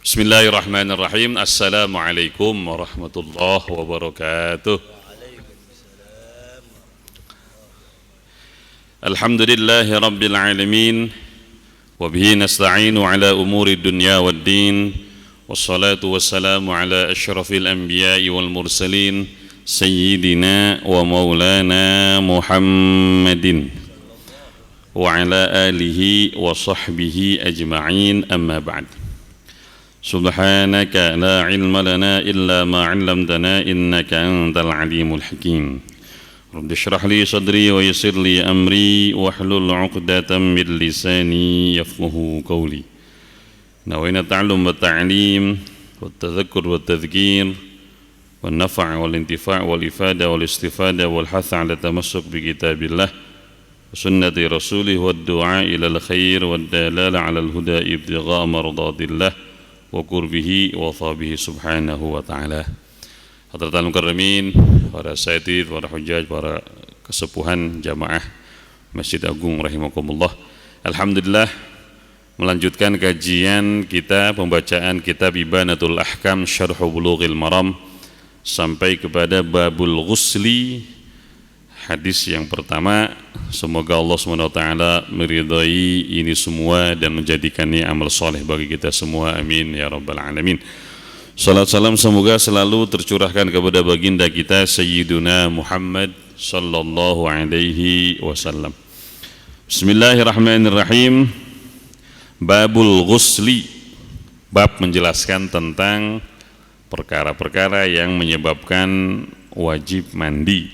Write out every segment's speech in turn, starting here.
Bismillahirrahmanirrahim. Assalamualaikum warahmatullahi wabarakatuh. Alhamdulillahi rabbil alamin. Wabihi nasta'inu ala umuri dunya waddin. Wassalatu wassalamu ala ashrafil anbiya'i wal mursalin, Sayyidina wa maulana Muhammadin wa ala alihi wa sahbihi ajma'in, amma ba'd. Subhanaka la ilma lana illa ma 'allamtana innaka antal alimul hakim. Rabbi shrah li sadri wa yassir li amri wahlul 'uqdatam min lisani yafqahu qawli. Nawaitu ta'allum wa ta'lim wa tadhakkur wa tadhkir wa nafa' wal intifa' wal ifada wal istifada wal hath 'ala tamassuk bi kitabillah wa sunnati rasulih wa du'a ila al khair wa dalala 'ala al huda ibtigha mardatillah wa qurbihi wa thabihi subhanahu wa ta'ala. Hadratul mukarramin, para sayyidid, para hujjaj, para kesepuhan jamaah Masjid Agung rahimakumullah. Alhamdulillah, melanjutkan kajian kita, pembacaan kitab Ibanatul Ahkam Syarh Bulughil Maram sampai kepada babul ghusli, hadis yang pertama. Semoga Allah SWT meridai ini semua dan menjadikannya amal soleh bagi kita semua, amin ya rabbal alamin. Salat salam semoga selalu tercurahkan kepada baginda kita Sayyiduna Muhammad sallallahu alaihi wasallam. Bismillahirrahmanirrahim. Babul ghusli, bab menjelaskan tentang perkara-perkara yang menyebabkan wajib mandi.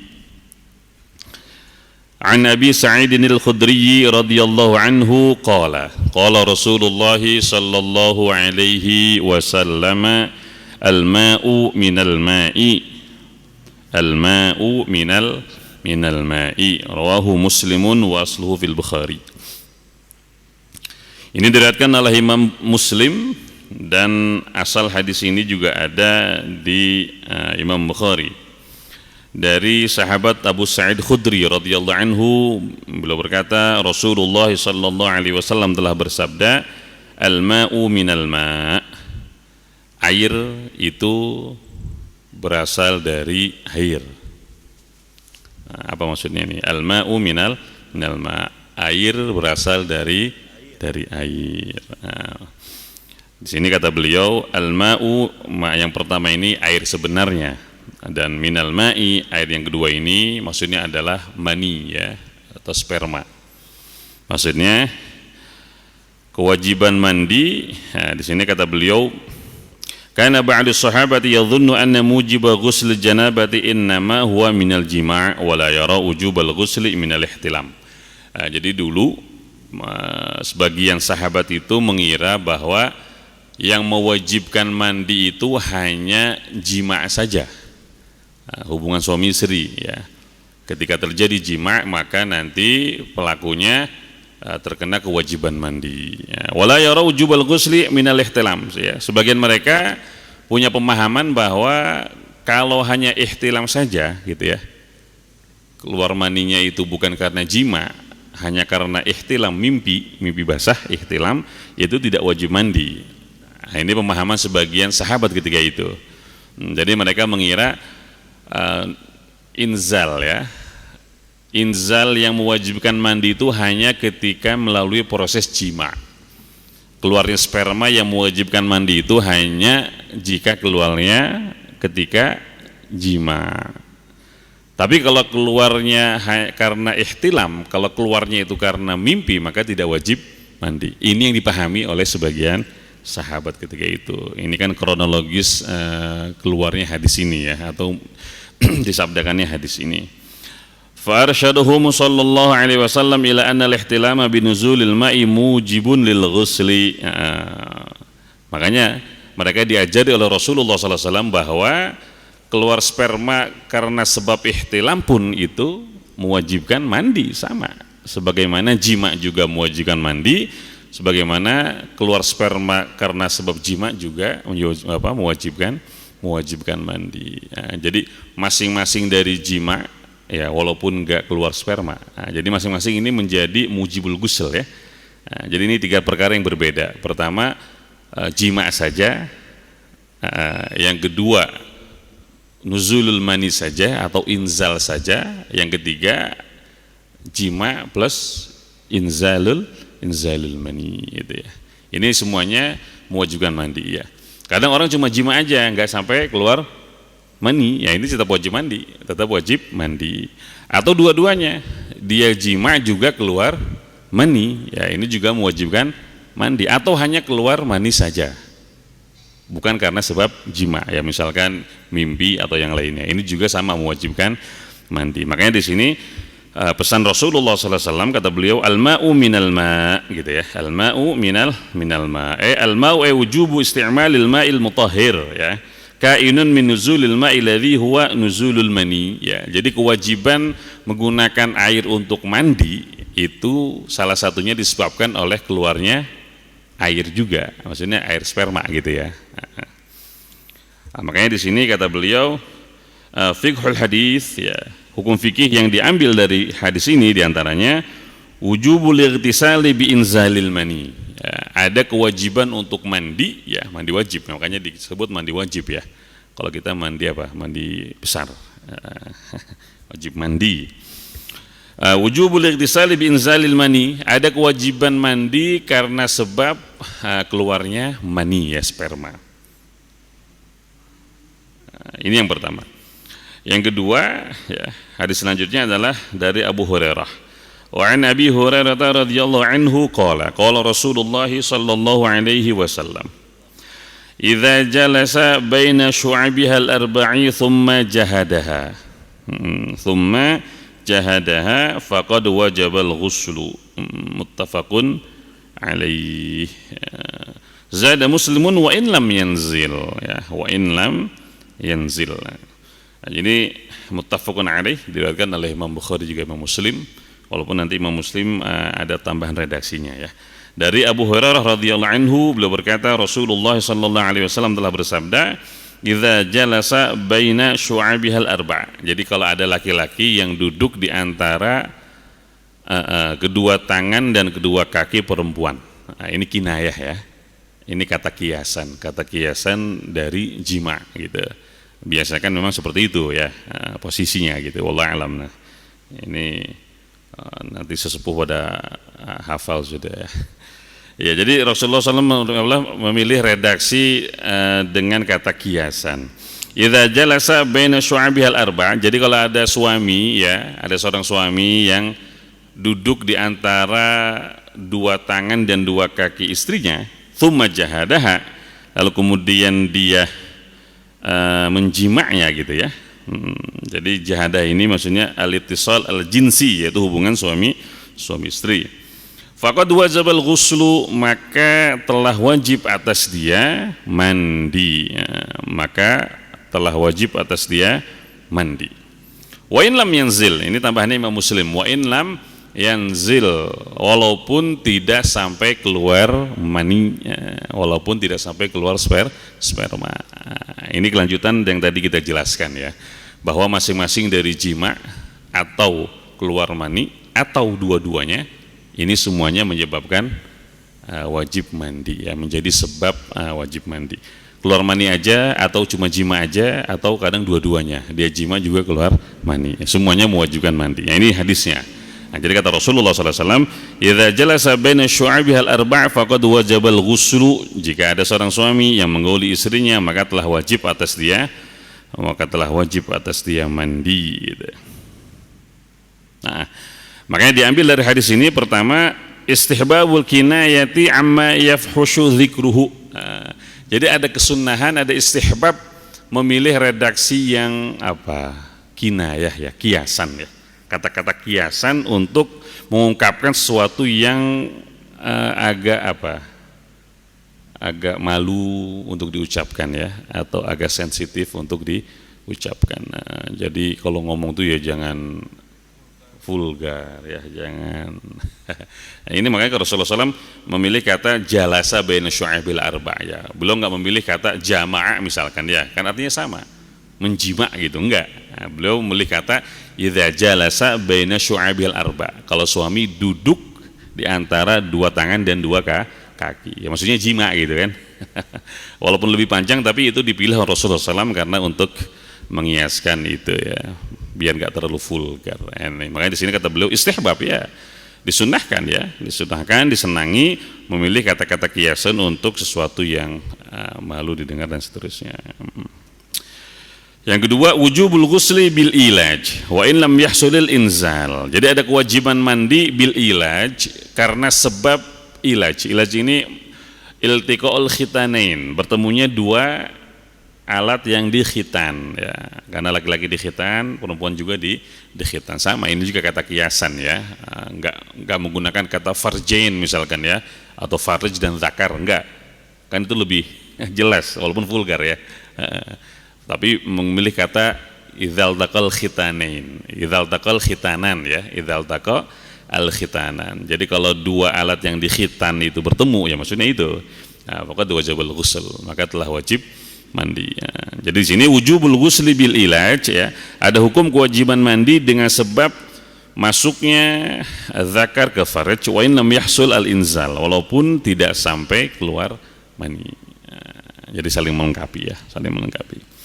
An Abi Sa'id al-Khudri radhiyallahu anhu qala qala Rasulullah sallallahu alaihi wasallam al-ma'u minal ma'i al-ma'u minal ma'i rawahu Muslimun wa asluhu fil Bukhari. Ini diriwayatkan oleh Imam Muslim dan asal hadis ini juga ada di Imam Bukhari. Dari sahabat Abu Sa'id Khudri radhiyallahu anhu, beliau berkata Rasulullah sallallahu alaihi wasallam telah bersabda, al-ma'u minal ma', air itu berasal dari air. Nah, apa maksudnya ini? Al-ma'u minal ma', air berasal dari air. Nah, di sini kata beliau al-ma'u, ma yang pertama ini air sebenarnya, dan minal ma'i, air yang kedua ini maksudnya adalah mani, ya, atau sperma. Maksudnya kewajiban mandi. Nah, di sini kata beliau, kana ba'du sahabati yadhunnu anna mujiba ghusl janabati innama huwa minal jima' wa la yara wujubal ghusli minal ihtilam. Nah, jadi dulu sebagian sahabat itu mengira bahwa yang mewajibkan mandi itu hanya jima' saja, hubungan suami istri, ya. Ketika terjadi jima' maka nanti pelakunya terkena kewajiban mandi. Ya. Wala yara wujubal ghusli minal ihtilam, ya. Sebagian mereka punya pemahaman bahwa kalau hanya ihtilam saja, gitu ya, keluar maninya itu bukan karena jima', hanya karena ihtilam, mimpi basah, ihtilam, itu tidak wajib mandi. Nah, ini pemahaman sebagian sahabat ketika itu. Jadi mereka mengira inzal, ya, inzal yang mewajibkan mandi itu hanya ketika melalui proses jima'. Keluarnya sperma yang mewajibkan mandi itu hanya jika keluarnya ketika jima'. Tapi kalau keluarnya karena ihtilam, kalau keluarnya itu karena mimpi, maka tidak wajib mandi. Ini yang dipahami oleh sebagian sahabat ketika itu. Ini kan kronologis keluarnya hadis ini, ya, atau disabdakannya hadis ini. Fa arsyadahu sallallahu alaihi wasallam ila anna al-ihtilama binuzulil ma'i mujibun lil ghusli. Makanya mereka diajari oleh Rasulullah sallallahu alaihi wasallam bahwa keluar sperma karena sebab ihtilam pun itu mewajibkan mandi, sama sebagaimana jima' juga mewajibkan mandi, sebagaimana keluar sperma karena sebab jima' juga mewajibkan mandi. Nah, jadi masing-masing dari jima' ya walaupun nggak keluar sperma. Nah, jadi masing-masing ini menjadi mujibul ghusl ya. Nah, jadi ini 3 perkara yang berbeda. Pertama jima saja, yang kedua nuzulul mani saja atau inzal saja, yang ketiga jima plus inzalul mani gitu ya. Ini semuanya mewajibkan mandi ya. Kadang orang cuma jima aja nggak sampai keluar mani, ya ini tetap wajib mandi. Atau dua-duanya, dia jima juga keluar mani, ya ini juga mewajibkan mandi. Atau hanya keluar mani saja, bukan karena sebab jima, ya misalkan mimpi atau yang lainnya, ini juga sama mewajibkan mandi. Makanya di sini pesan Rasulullah SAW kata beliau al-ma'u minal ma' gitu ya, al-ma'u minal ma', al-ma'u wujubu isti'malil ma'il mutahhir ya, kainun min nuzulil ma'il ladzi huwa nuzulul mani ya. Jadi kewajiban menggunakan air untuk mandi itu salah satunya disebabkan oleh keluarnya air juga, maksudnya air sperma gitu ya. Nah, makanya di sini kata beliau fiqhul hadis ya, hukum fikih yang diambil dari hadis ini diantaranya wujubul ightisali bi inzalil mani ya, ada kewajiban untuk mandi ya, mandi wajib, makanya disebut mandi wajib ya. Kalau kita mandi apa? Mandi besar wajib mandi. Wujubul ightisali bi inzalil mani, ada kewajiban mandi karena sebab keluarnya mani ya, sperma. Ini yang pertama. Yang kedua ya, hadis selanjutnya adalah dari Abu Hurairah. Wa an Abi Hurairah radhiyallahu anhu qala Rasulullah sallallahu alaihi wasallam idza jalasa baina syu'abiha al-arba'i thumma jahadaha faqad wajaba al-ghuslu muttafaqun alaih. Zada Muslimun wa in lam yanzil ya, wa in lam yanzil. Nah, jadi muttafaqun alaih diriwayatkan oleh Imam Bukhari juga Imam Muslim, walaupun nanti Imam Muslim ada tambahan redaksinya ya. Dari Abu Hurairah radhiyallahu anhu beliau berkata Rasulullah sallallahu alaihi wasallam telah bersabda idza jalasa baina syu'abihal arba'. Jadi kalau ada laki-laki yang duduk di antara kedua tangan dan kedua kaki perempuan. Nah, ini kinayah ya. Ini kata kiasan dari jima gitu. Biasanya kan memang seperti itu ya posisinya gitu. Wallahu a'lam. Nah, ini nanti sesepuh pada hafal sudah ya. Ya, jadi Rasulullah SAW memilih redaksi dengan kata kiasan. Idza jalasa baina syu'abihal arba'. Jadi kalau ada suami ya, ada seorang suami yang duduk di antara dua tangan dan dua kaki istrinya, tsumma jahadaha, lalu kemudian dia menjimanya gitu ya. Jadi jahadah ini maksudnya al-ittisal al-jinsi, yaitu hubungan suami istri. Faqad wajabal ghuslu, maka telah wajib atas dia mandi ya, maka telah wajib atas dia mandi. Wa in lam yanzil, ini tambahannya Imam Muslim, wa in lam yanzil, walaupun tidak sampai keluar mani ya, walaupun tidak sampai keluar sperma. Ini kelanjutan yang tadi kita jelaskan ya, bahwa masing-masing dari jima atau keluar mani atau dua-duanya ini semuanya menyebabkan wajib mandi ya, menjadi sebab wajib mandi. Keluar mani aja atau cuma jima aja atau kadang dua-duanya, dia jima juga keluar mani, semuanya mewajibkan mandi. Ya, ini hadisnya. Nah, jadi kata Rasulullah SAW, idza jalasa baina syu'abihal arba' faqad wajabal ghuslu. Jika ada seorang suami yang menggauli istrinya, maka telah wajib atas dia mandi gitu. Nah, makanya diambil dari hadis ini pertama istihbabul kinayati amma yafhushu dzikruhu. Jadi ada kesunahan, ada istihbab memilih redaksi yang apa? Kinayah ya, kiasan ya. Kata-kata kiasan untuk mengungkapkan sesuatu yang agak malu untuk diucapkan ya, atau agak sensitif untuk diucapkan. Nah, jadi kalau ngomong tuh ya jangan vulgar ya, jangan. Nah, ini makanya Rasulullah SAW memilih kata jalasa baina syu'abil arba' ya. Belum nggak memilih kata jama'a misalkan ya, kan artinya sama, menjima gitu, enggak. Beliau memilih kata idza jalasa baina syu'abil arba. Kalau suami duduk di antara dua tangan dan dua kaki. Ya maksudnya jima gitu kan. Walaupun lebih panjang tapi itu dipilih Rasulullah SAW karena untuk mengiaskan itu ya, biar nggak terlalu vulgar. Makanya di sini kata beliau istihbab ya, disunahkan ya, disenangi memilih kata-kata kiasan untuk sesuatu yang malu didengar dan seterusnya. Yang kedua, wujubul ghusli bil ilaj wa in lam yahsulil inzal. Jadi ada kewajiban mandi bil ilaj karena sebab ilaj. Ilaj ini iltiqaul khitanain, bertemunya dua alat yang dikhitan ya. Karena laki-laki dikhitan, perempuan juga dikhitan. Sama, ini juga kata kiasan ya. Enggak menggunakan kata farjain misalkan ya, atau farj dan zakar, enggak. Kan itu lebih jelas walaupun vulgar ya. Tapi memilih kata idzal taqal khitanain, idzal taqal khitanan ya, idzal taqal al khitanan. Jadi kalau dua alat yang dikhitan itu bertemu ya maksudnya itu. Nah, pokoknya wajibul ghusl, maka telah wajib mandi ya. Jadi di sini wujubul ghusli bil ilaj ya, ada hukum kewajiban mandi dengan sebab masuknya zakar ke farj wa in lam yahsul al inzal, walaupun tidak sampai keluar mani ya. Jadi saling melengkapi ya, saling melengkapi.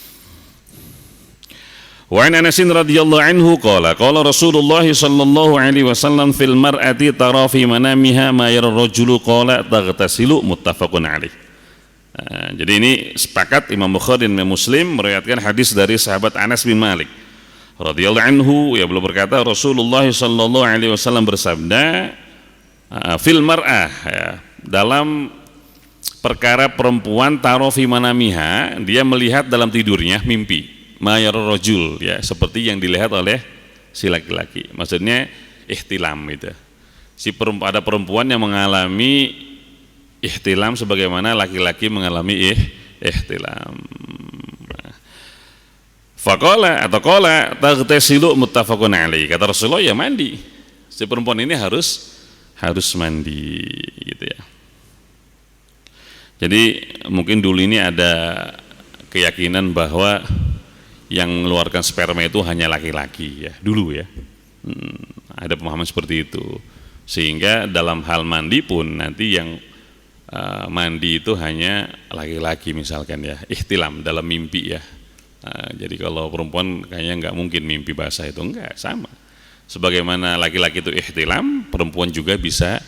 Wa an Anas radhiyallahu anhu qala Rasulullah sallallahu alaihi wasallam fil mar'ati tara fi manamiha ma yara rajulu qala taghtasilu, muttafaqun alaih. Jadi ini sepakat Imam Bukhari dan Imam Muslim meriwayatkan hadis dari sahabat Anas bin Malik radhiyallahu anhu ya, beliau berkata Rasulullah sallallahu alaihi wasallam bersabda fil mar'ah ya, dalam perkara perempuan taro fi manamiha, dia melihat dalam tidurnya mimpi mayar rajul ya, seperti yang dilihat oleh si laki-laki, maksudnya ihtilam itu. Ada perempuan yang mengalami ihtilam sebagaimana laki-laki mengalami ihtilam. Faqala atau qala taghtasilu, muttafaqun alaih. Kata Rasulullah ya mandi. Si perempuan ini harus mandi gitu ya. Jadi mungkin dulu ini ada keyakinan bahwa yang mengeluarkan sperma itu hanya laki-laki ya, dulu ya. Ada pemahaman seperti itu. Sehingga dalam hal mandi pun nanti yang mandi itu hanya laki-laki misalkan ya, ihtilam dalam mimpi ya. Jadi kalau perempuan kayaknya nggak mungkin mimpi basah itu, enggak, sama. Sebagaimana laki-laki itu ihtilam, perempuan juga bisa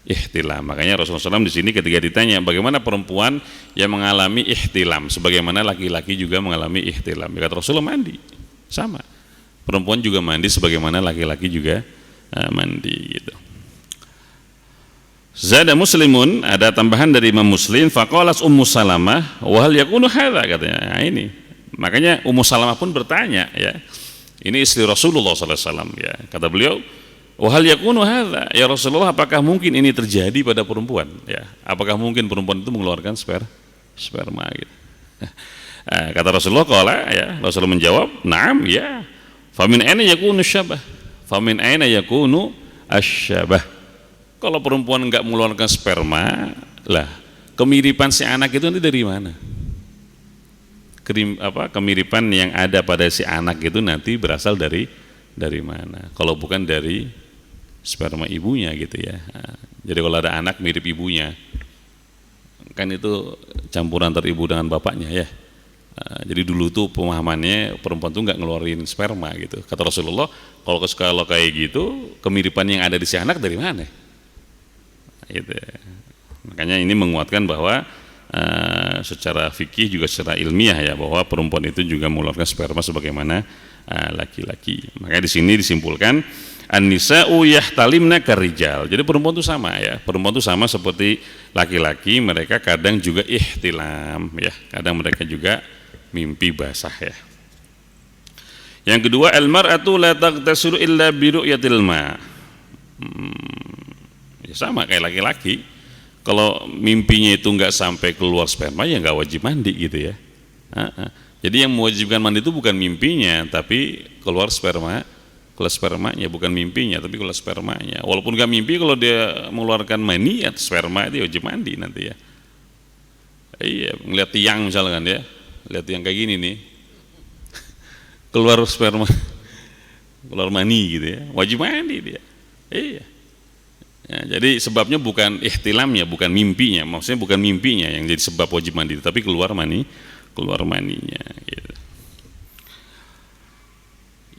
ihtilam. Makanya Rasulullah SAW di sini ketika ditanya bagaimana perempuan yang mengalami ihtilam, sebagaimana laki-laki juga mengalami ihtilam, ya kata Rasulullah mandi, sama. Perempuan juga mandi sebagaimana laki-laki juga mandi gitu. Zada Muslimun, ada tambahan dari Imam Muslim, faqalas Ummu Salamah wa hal yakunu hadza, katanya. Nah, ini. Makanya Ummu Salamah pun bertanya ya. Ini istri Rasulullah sallallahu alaihi wasallam ya. Kata beliau, wa hal yakunu hadza, ya Rasulullah, apakah mungkin ini terjadi pada perempuan ya? Apakah mungkin perempuan itu mengeluarkan sperma gitu. Kata Rasulullah qala ya, Rasulullah menjawab, "Na'am ya. Famin aina yakunu syabah? Famin aina yakunu asyabah?" Kalau perempuan enggak mengeluarkan sperma, lah kemiripan si anak itu nanti dari mana? Kemiripan yang ada pada si anak itu nanti berasal dari mana? Kalau bukan dari sperma ibunya gitu ya. Jadi kalau ada anak mirip ibunya, kan itu campuran antara ibu dengan bapaknya ya. Jadi dulu tuh pemahamannya perempuan tuh nggak ngeluarin sperma gitu. Kata Rasulullah, kalau kayak gitu, kemiripan yang ada di si anak dari mana? Gitu. Makanya ini menguatkan bahwa secara fikih juga secara ilmiah ya, bahwa perempuan itu juga mengeluarkan sperma sebagaimana laki-laki. Makanya di sini disimpulkan an-nisa'u yahtalimna karijal. Jadi perempuan itu sama ya. Perempuan itu sama seperti laki-laki, mereka kadang juga ihtilam ya. Kadang mereka juga mimpi basah ya. Yang kedua, al-mar'atu la taghtasilu illa bi ru'yatil ma. Ya sama kayak laki-laki. Kalau mimpinya itu nggak sampai keluar sperma ya nggak wajib mandi gitu ya. Jadi yang mewajibkan mandi itu bukan mimpinya, tapi keluar sperma. Keluar spermanya, bukan mimpinya, tapi keluar spermanya. Walaupun nggak mimpi, kalau dia mengeluarkan mani atau sperma itu wajib mandi nanti ya. Iya, ngeliat tiang misalkan ya, lihat tiang kayak gini nih. keluar sperma, keluar mani gitu ya, wajib mandi dia. Iya. Ya, jadi sebabnya bukan ihtilamnya, bukan mimpinya, maksudnya bukan mimpinya yang jadi sebab wajib mandi, tapi keluar maninya. Gitu.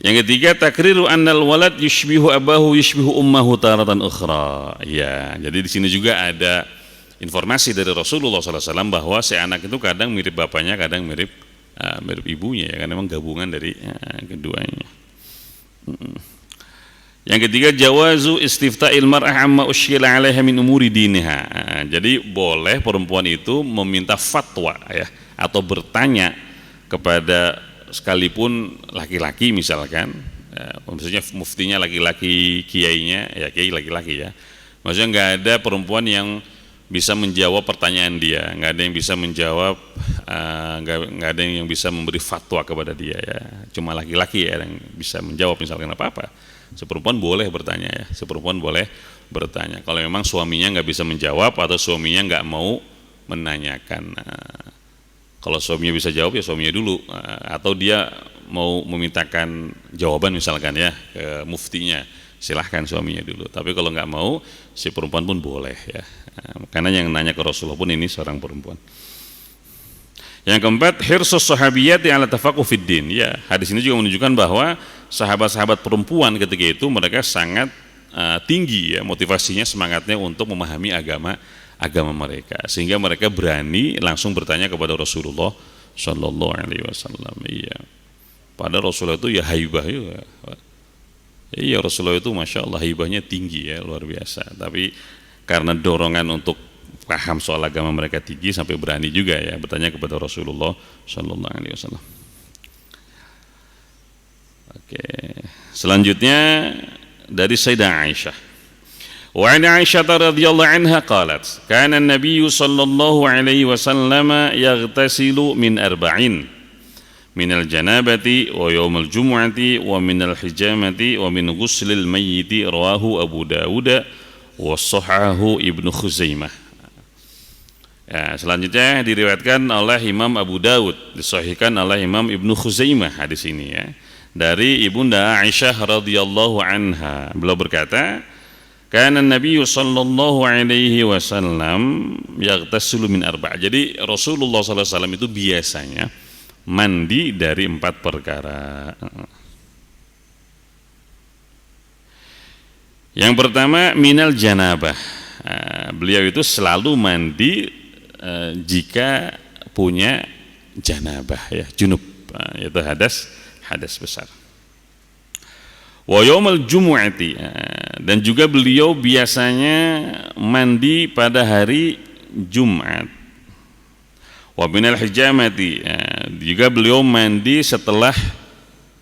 Yang ketiga, takriru annal walad yushbihu abahu yushbihu ummahu taratan ukhra. Ya, jadi di sini juga ada informasi dari Rasulullah SAW bahwa si anak itu kadang mirip bapaknya, kadang mirip ibunya, ya, karena memang gabungan dari keduanya. Yang ketiga, jawazu istifta'il mar'ah amma usyila 'alaiha min umuri diniha. Jadi boleh perempuan itu meminta fatwa ya, atau bertanya kepada sekalipun laki-laki misalkan, maksudnya muftinya laki-laki, kiainya ya kiai laki-laki ya. Maksudnya nggak ada perempuan yang bisa menjawab pertanyaan dia, nggak ada yang bisa menjawab, nggak ada yang bisa memberi fatwa kepada dia ya. Cuma laki-laki ya yang bisa menjawab misalkan apa-apa. Seperempuan boleh bertanya ya, seperempuan boleh bertanya. Kalau memang suaminya nggak bisa menjawab atau suaminya nggak mau menanyakan. Kalau suaminya bisa jawab ya suaminya dulu, atau dia mau memintakan jawaban misalkan ya ke muftinya, silahkan suaminya dulu. Tapi kalau nggak mau, si perempuan pun boleh ya. Karena yang nanya ke Rasulullah pun ini seorang perempuan. Yang keempat, hirsus sahabiyati ala tafaqquh fid din. Ya, hadis ini juga menunjukkan bahwa sahabat-sahabat perempuan ketika itu mereka sangat tinggi ya motivasinya, semangatnya untuk memahami agama mereka, sehingga mereka berani langsung bertanya kepada Rasulullah Shallallahu Alaihi Wasallam. Iya, pada Rasulullah itu ya haibah juga. Iya, Rasulullah itu masya Allah haibahnya tinggi ya, luar biasa. Tapi karena dorongan untuk paham soal agama mereka tinggi, sampai berani juga ya bertanya kepada Rasulullah Shallallahu Alaihi Wasallam. Oke, selanjutnya dari Sayyidah Aisyah. Wa an Aisyah radhiyallahu anha qalat, kana an-nabiy sallallahu alaihi wasallam yaghtasilu min arba'in, min al-janabati wa yawm al-jum'ati wa min al-hijamati wa min ghuslil mayyiti, rawahu Abu Dawud wa sahahahu Ibnu Khuzaimah. Ya, selanjutnya diriwayatkan oleh Imam Abu Dawud, disahihkan oleh Imam Ibnu Khuzaimah hadis ini ya, dari Ibunda Aisyah radhiyallahu anha. Beliau berkata, kana Nabi sallallahu alaihi wasallam yaghtasilu min arba'. Jadi Rasulullah sallallahu alaihi wasallam itu biasanya mandi dari 4 perkara. Yang pertama, minal janabah. Beliau itu selalu mandi jika punya janabah ya, junub, yaitu hadas besar. Wa yaumul jumu'ati, dan juga beliau biasanya mandi pada hari Jumat. Wa minal hijamati, juga beliau mandi setelah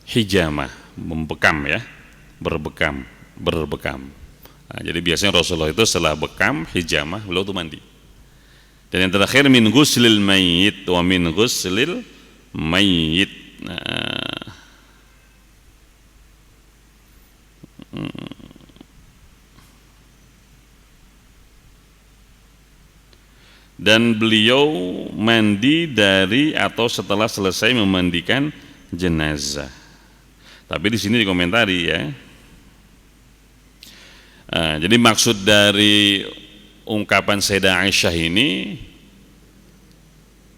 hijamah, membekam ya, berbekam. Jadi biasanya Rasulullah itu setelah bekam hijamah beliau itu mandi. Dan yang terakhir, min ghuslil mayyit wa min ghuslil mayyit. Dan beliau mandi dari atau setelah selesai memandikan jenazah. Tapi di sini dikomentari ya. Jadi maksud dari ungkapan Sayyidah Aisyah ini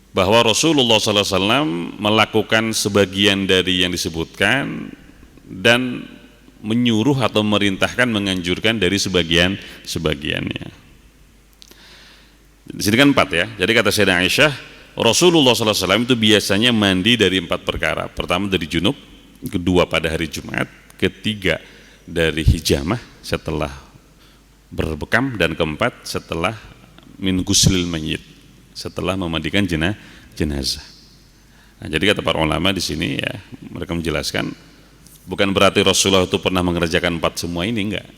bahwa Rasulullah SAW melakukan sebagian dari yang disebutkan dan menyuruh atau merintahkan, menganjurkan dari sebagiannya. Di sini kan 4 ya. Jadi kata Sayyidah Aisyah, Rasulullah SAW itu biasanya mandi dari 4 perkara. Pertama dari junub, kedua pada hari Jumat, ketiga dari hijamah setelah berbekam, dan keempat setelah min ghuslil mayyit, setelah memandikan jenazah. Nah, jadi kata para ulama di sini ya, mereka menjelaskan bukan berarti Rasulullah itu pernah mengerjakan 4 semua ini, enggak.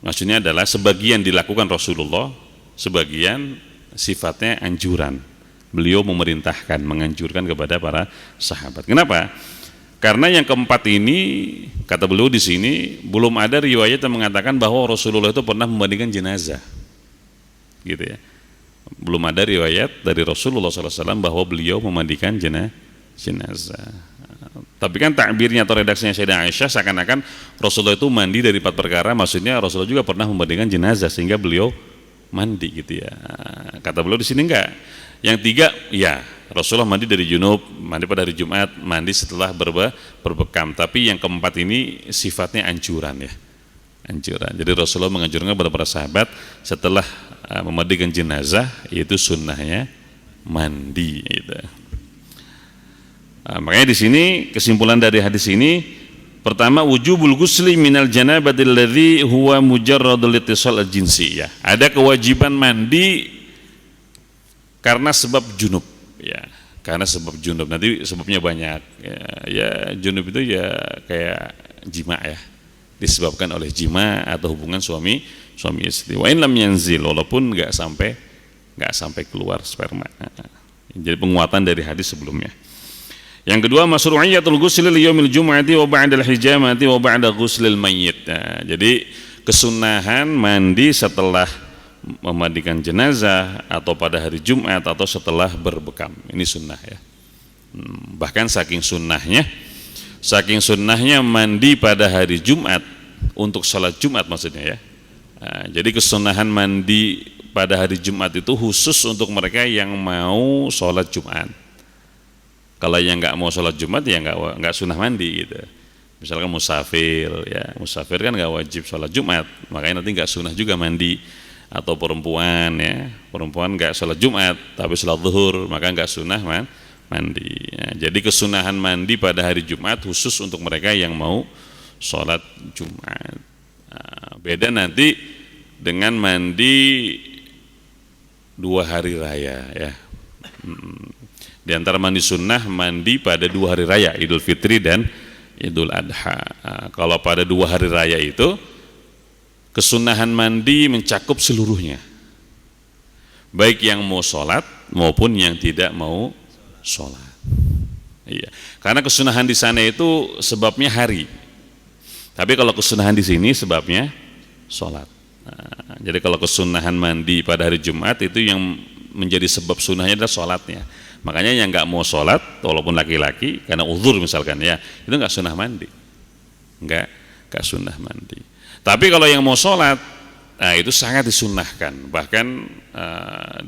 Maksudnya adalah sebagian dilakukan Rasulullah, sebagian sifatnya anjuran. Beliau memerintahkan, menganjurkan kepada para sahabat. Kenapa? Karena yang keempat ini, kata beliau di sini, belum ada riwayat yang mengatakan bahwa Rasulullah itu pernah memandikan jenazah, gitu ya. Belum ada riwayat dari Rasulullah SAW bahwa beliau memandikan jenazah. Tapi kan takbirnya atau redaksinya Sayyidah Aisyah seakan-akan Rasulullah itu mandi dari 4 perkara, maksudnya Rasulullah juga pernah memandikan jenazah sehingga beliau mandi gitu ya. Kata beliau di sini enggak. Yang 3 ya, Rasulullah mandi dari junub, mandi pada hari Jumat, mandi setelah berbekam. Tapi yang keempat ini sifatnya anjuran ya. Anjuran. Jadi Rasulullah menganjurkan kepada para sahabat setelah memandikan jenazah yaitu sunnahnya mandi gitu. Makanya di sini kesimpulan dari hadis ini, pertama wujubul ghusli minal janabatil ladzi huwa mujarradul ittisal al-jinsi ya. Ada kewajiban mandi karena sebab junub ya. Karena sebab junub. Nanti sebabnya banyak ya, junub itu ya kayak jima ya. Disebabkan oleh jima atau hubungan suami istri. Wa in lam yanzil, walaupun enggak sampai keluar sperma. Jadi penguatan dari hadis sebelumnya. Yang kedua, masyru'iyatul ghusli li yaumil jum'ati wa ba'dal hijamati wa ba'da ghuslil mayyit. Nah, jadi kesunahan mandi setelah memandikan jenazah atau pada hari Jumat atau setelah berbekam. Ini sunnah ya. Bahkan saking sunnahnya mandi pada hari Jumat untuk sholat Jumat maksudnya ya. Nah, jadi kesunahan mandi pada hari Jumat itu khusus untuk mereka yang mau sholat Jumat. Kalau yang nggak mau sholat Jumat ya nggak sunnah mandi gitu. Misalkan musafir kan nggak wajib sholat Jumat, makanya nanti nggak sunnah juga mandi. Atau perempuan nggak sholat Jumat tapi sholat zuhur, maka nggak sunnah mandi. Ya, jadi kesunahan mandi pada hari Jumat khusus untuk mereka yang mau sholat Jumat. Nah, beda nanti dengan mandi 2 hari raya ya. Di antara mandi sunnah mandi pada 2 hari raya, Idul Fitri dan Idul Adha. Nah, kalau pada 2 hari raya itu kesunahan mandi mencakup seluruhnya, baik yang mau sholat maupun yang tidak mau sholat. Iya, karena kesunahan di sana itu sebabnya hari, tapi kalau kesunahan di sini sebabnya sholat. Nah, jadi kalau kesunahan mandi pada hari Jumat itu yang menjadi sebab sunnahnya adalah sholatnya. Makanya yang nggak mau sholat, walaupun laki-laki, karena uzur misalkan ya, itu nggak sunnah mandi, nggak sunnah mandi. Tapi kalau yang mau sholat, nah itu sangat disunnahkan. Bahkan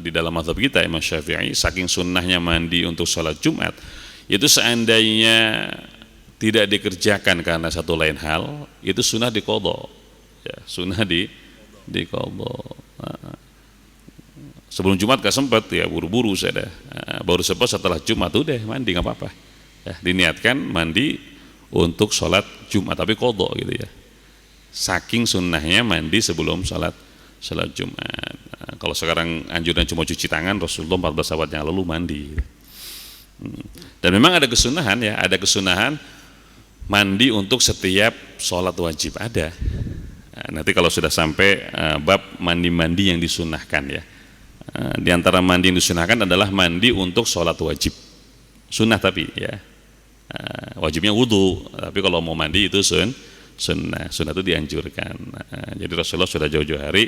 di dalam mazhab kita Imam Syafi'i, saking sunnahnya mandi untuk sholat Jumat, itu seandainya tidak dikerjakan karena satu lain hal, itu sunnah diqadha. Ya, sunnah diqadha. Sebelum Jumat gak sempat ya buru-buru saya dah. Baru sempat setelah Jumat udah mandi nggak apa-apa. Ya, diniatkan mandi untuk sholat Jumat tapi qadha gitu ya. Saking sunnahnya mandi sebelum sholat Jumat. Nah, kalau sekarang anjuran cuma cuci tangan, Rasulullah 14 sahabat yang lalu mandi. Dan memang ada kesunahan ya, ada kesunahan mandi untuk setiap sholat wajib ada. Nah, nanti kalau sudah sampai bab mandi-mandi yang disunahkan ya. Di antara mandi yang disunahkan adalah mandi untuk sholat wajib, sunnah tapi ya. Wajibnya wudhu, tapi kalau mau mandi itu sunnah itu dianjurkan. Jadi Rasulullah sudah jauh-jauh hari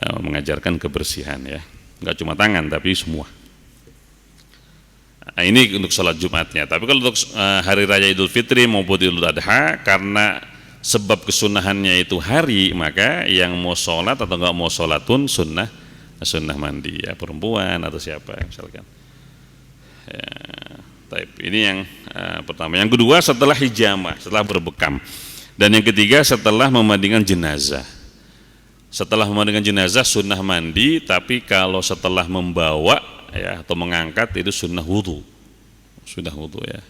mengajarkan kebersihan ya, nggak cuma tangan tapi semua. Nah, ini untuk sholat Jumatnya. Tapi kalau untuk hari raya Idul Fitri maupun Idul Adha, karena sebab kesunahannya itu hari, maka yang mau sholat atau nggak mau sholat pun sunnah mandi ya, perempuan atau siapa misalkan ya. Ini yang pertama. Yang kedua setelah hijamah, setelah berbekam. Dan yang ketiga setelah memandikan jenazah. Setelah memandikan jenazah sunnah mandi, tapi kalau setelah membawa ya atau mengangkat itu sunnah wudhu ya.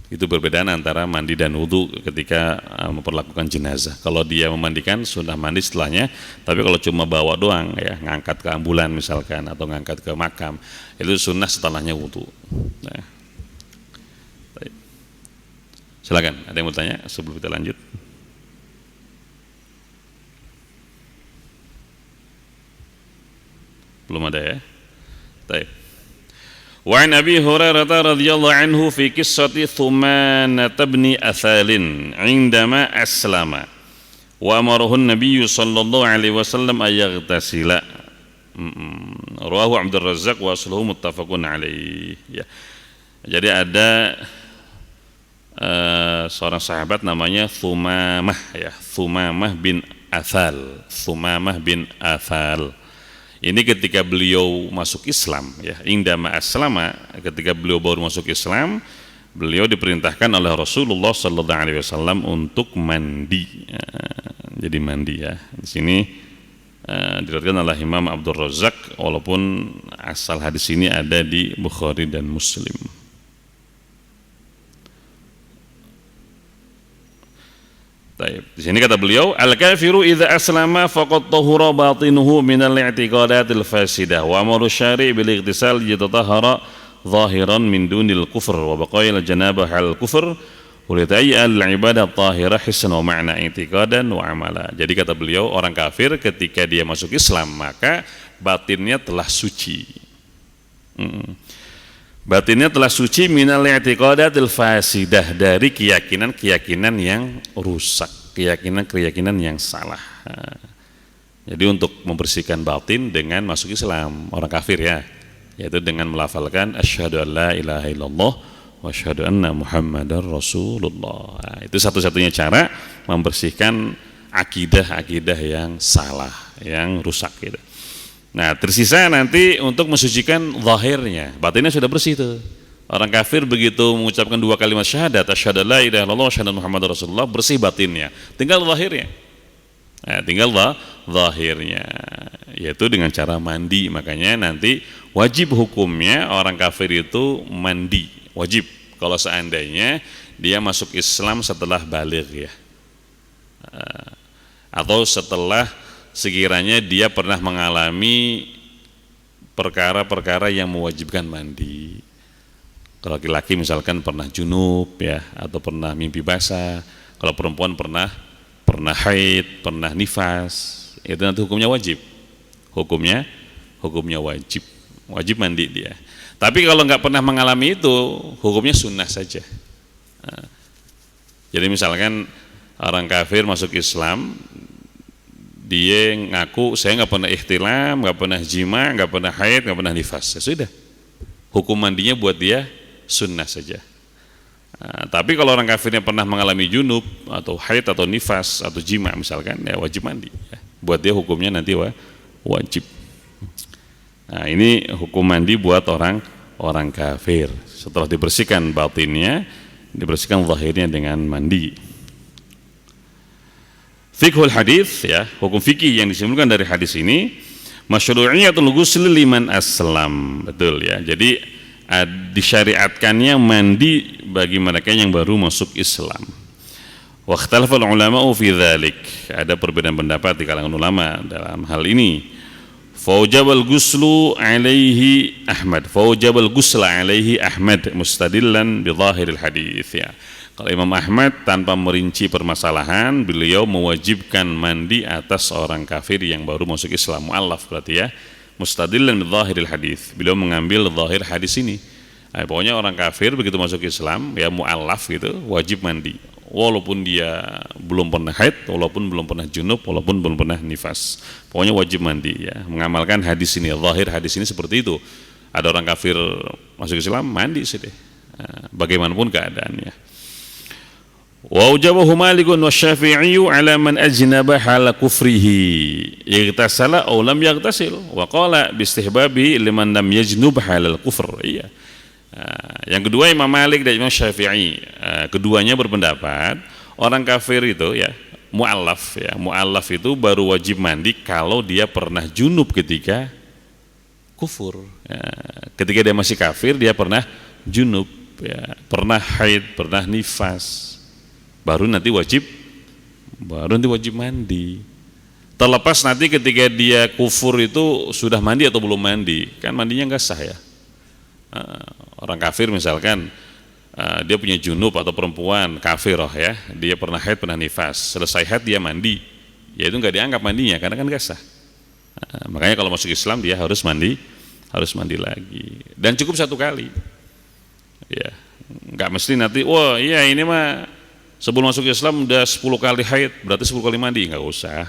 Itu perbedaan antara mandi dan wudhu ketika memperlakukan jenazah. Kalau dia memandikan sunnah mandi setelahnya, tapi kalau cuma bawa doang ya, ngangkat ke ambulan misalkan atau ngangkat ke makam, itu sunnah setelahnya wudhu. Nah, silakan, ada yang mau tanya sebelum kita lanjut? Belum ada ya? Baik. Wa an Abi Hurairah radhiyallahu anhu fi qissati Thumanah bin Athalin 'indama aslama wa amarahu an-nabiy sallallahu alaihi wasallam ay yaghtasila. Rawahu Abdul Razzaq wa asluhu muttafaqun alaihi ya. Jadi ada seorang sahabat namanya Thumamah ya, Thumamah bin Athal. Thumamah bin Athal. Ini ketika beliau masuk Islam ya, indama aslama, ketika beliau baru masuk Islam, beliau diperintahkan oleh Rasulullah sallallahu alaihi wasallam untuk mandi. Jadi mandi ya. Di sini diriwayatkan oleh Imam Abdul Razak, walaupun asal hadis ini ada di Bukhari dan Muslim. Baik. Di sini kata beliau, al-kafiru idza aslama faqad tahura batinuhu min al-i'tiqadatil fasidah wa amru syari' bil ightisal yatatahhara zahiran min dunil kufr wa baqail janabah al-kufr Ulitayya al-ibadah tahirah hissan wa ma'na i'tiqadan wa amala. Jadi kata beliau, orang kafir ketika dia masuk Islam maka batinnya telah suci. Batinnya telah suci minal i'tiqadatil fasidah, dari keyakinan-keyakinan yang rusak, keyakinan-keyakinan yang salah. Jadi untuk membersihkan batin dengan masuk Islam, orang kafir ya, yaitu dengan melafalkan asyhadu an la ilaha illallah wa asyhadu anna Muhammadar Rasulullah. Nah, itu satu-satunya cara membersihkan akidah-akidah yang salah, yang rusak gitu. Nah, tersisa nanti untuk mensucikan zahirnya. Batinnya sudah bersih tuh. Orang kafir begitu mengucapkan dua kalimat syahadat, asyhadu la ilaha illallah wa asyhadu anna Muhammadar Rasulullah, bersih batinnya. Tinggal zahirnya. Nah, tinggal zahirnya, yaitu dengan cara mandi. Makanya nanti wajib hukumnya orang kafir itu mandi. Wajib kalau seandainya dia masuk Islam setelah baligh ya, atau setelah sekiranya dia pernah mengalami perkara-perkara yang mewajibkan mandi. Kalau laki-laki misalkan pernah junub ya, atau pernah mimpi basah. Kalau perempuan pernah haid, pernah nifas, itu nanti hukumnya wajib. Hukumnya wajib mandi dia. Tapi kalau nggak pernah mengalami itu, hukumnya sunnah saja. Jadi misalkan orang kafir masuk Islam, dia ngaku saya nggak pernah ihtilam, nggak pernah jima, nggak pernah haid, nggak pernah nifas, ya sudah. Hukum mandinya buat dia sunnah saja. Tapi kalau orang kafirnya pernah mengalami junub atau haid atau nifas atau jima misalkan, ya wajib mandi. Buat dia hukumnya nanti wajib. Nah, ini hukum mandi buat orang kafir. Setelah dibersihkan batinnya, dibersihkan zahirnya dengan mandi. Fiqhul hadis ya, hukum fikih yang disimpulkan dari hadis ini, masyru'iyatul ghusl liman aslam. Betul ya. Jadi disyariatkannya mandi bagi mereka yang baru masuk Islam. Wa ikhtalafal ulama'u fi dzalik. Ada perbedaan pendapat di kalangan ulama dalam hal ini. Faujabal ghuslu alaihi Ahmad. Faujabal ghusla alaihi Ahmad mustadillan bi dhahiril hadis ya. Kalau Imam Ahmad tanpa merinci permasalahan, beliau mewajibkan mandi atas orang kafir yang baru masuk Islam, mu'allaf berarti ya. Mustadillan bi dhahiril hadis. Beliau mengambil zahir hadis ini. Pokoknya orang kafir begitu masuk Islam ya, mu'allaf gitu, wajib mandi. Walaupun dia belum pernah haid, walaupun belum pernah junub, walaupun belum pernah nifas, pokoknya wajib mandi ya. Mengamalkan hadis ini, zahir hadis ini seperti itu. Ada orang kafir masuk Islam, mandi sih deh, bagaimanapun keadaannya. Wa ujabahu Malikun wa Syafi'i ala man ajnaba hala kufrihi yaghtasala aw lam yaghtasil wa qala bi istihbabi liman lam yajnub halal kufr. Iya. Yang kedua Imam Malik dan Imam Syafi'i, keduanya berpendapat orang kafir itu ya, mu'allaf ya, mu'allaf itu baru wajib mandi kalau dia pernah junub ketika kufur ya. Ketika dia masih kafir dia pernah junub ya, pernah haid, pernah nifas, baru nanti wajib mandi. Terlepas nanti ketika dia kufur itu sudah mandi atau belum mandi, kan mandinya nggak sah ya. Orang kafir misalkan dia punya junub atau perempuan kafir ya, dia pernah haid, pernah nifas, selesai haid dia mandi, ya itu nggak dianggap mandinya karena kan nggak sah. Makanya kalau masuk Islam dia harus mandi lagi, dan cukup satu kali ya, nggak mesti nanti wah iya ini mah sebelum masuk Islam udah 10 kali haid berarti 10 kali mandi, nggak usah,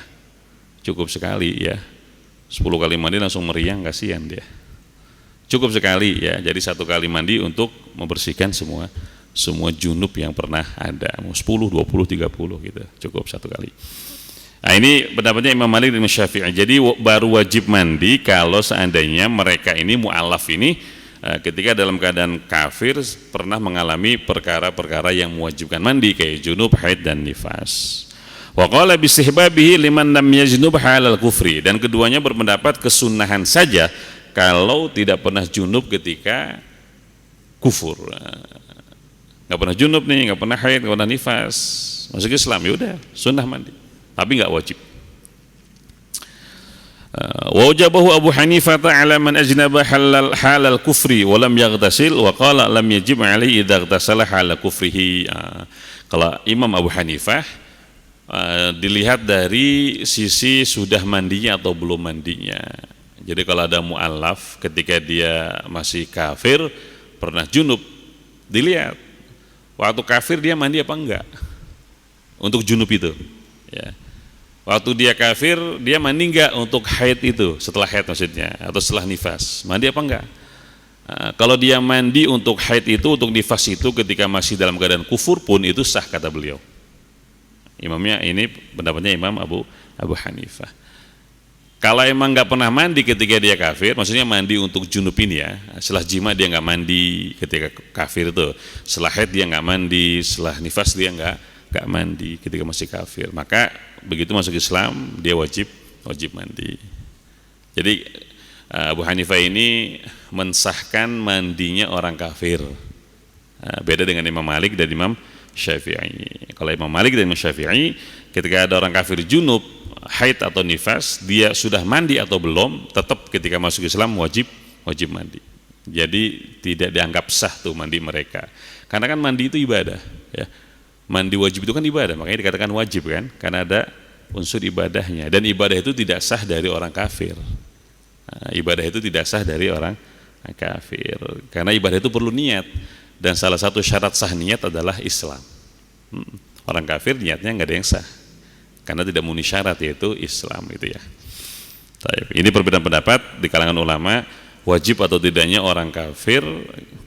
cukup sekali ya. 10 kali mandi langsung meriang, kasihan dia. Cukup sekali ya, jadi 1 kali mandi untuk membersihkan semua semua junub yang pernah ada, mau 10, 20, 30 gitu, cukup satu kali. Nah, ini pendapatnya Imam Malik dan Imam Syafi'i. Jadi baru wajib mandi kalau seandainya mereka ini mu'alaf ini ketika dalam keadaan kafir pernah mengalami perkara-perkara yang mewajibkan mandi kayak junub, haid dan nifas. Wa qala bistihbabihi liman lam yajnub halal kufri, dan keduanya berpendapat kesunahan saja kalau tidak pernah junub ketika kufur. Nggak pernah junub nih, nggak pernah haid, nggak pernah nifas, masuk Islam, ya udah sunnah mandi, tapi nggak wajib. Wajabahu Abu Hanifah ala man ajnaba halal kufri wa lam yaghtasil wa qala lam yajib alaihi idza ightasala halal kufrihi. Kalau Imam Abu Hanifah dilihat dari sisi sudah mandinya atau belum mandinya. Jadi kalau ada mu'alaf ketika dia masih kafir pernah junub, dilihat waktu kafir dia mandi apa enggak untuk junub itu ya. Waktu dia kafir dia mandi enggak untuk haid itu, setelah haid maksudnya, atau setelah nifas, mandi apa enggak? Kalau dia mandi untuk haid itu, untuk nifas itu ketika masih dalam keadaan kufur pun itu sah kata beliau. Imamnya ini pendapatnya Imam Abu Hanifah. Kalau emang nggak pernah mandi ketika dia kafir, maksudnya mandi untuk junub ini ya, setelah jima dia nggak mandi ketika kafir itu, setelah haid dia nggak mandi, setelah nifas dia nggak mandi ketika masih kafir, maka begitu masuk Islam dia wajib mandi. Jadi Abu Hanifah ini mensahkan mandinya orang kafir. Beda dengan Imam Malik dan Imam Syafi'i. Kalau Imam Malik dan Imam Syafi'i, ketika ada orang kafir junub, haid atau nifas, dia sudah mandi atau belum, tetap ketika masuk Islam wajib mandi. Jadi tidak dianggap sah tuh mandi mereka. Karena kan mandi itu ibadah, ya. Mandi wajib itu kan ibadah, makanya dikatakan wajib kan, karena ada unsur ibadahnya. Dan ibadah itu tidak sah dari orang kafir. Ibadah itu tidak sah dari orang kafir, karena ibadah itu perlu niat. Dan salah satu syarat sah niat adalah Islam. Orang kafir niatnya nggak ada yang sah, karena tidak memenuhi syarat yaitu Islam itu ya. Ini perbedaan pendapat di kalangan ulama, wajib atau tidaknya orang kafir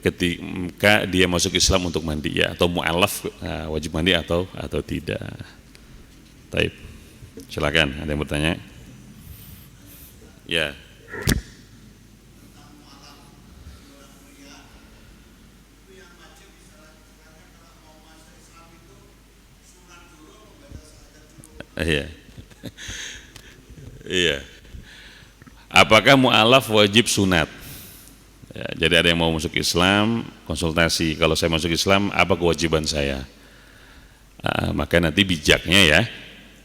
ketika dia masuk Islam untuk mandi ya, atau mu'alaf wajib mandi atau tidak. Taib. Silakan, ada yang bertanya? Ya. Iya. Iya. Apakah mu'alaf wajib sunat? Ya, jadi ada yang mau masuk Islam, konsultasi. Kalau saya masuk Islam, apa kewajiban saya? Maka nanti bijaknya ya.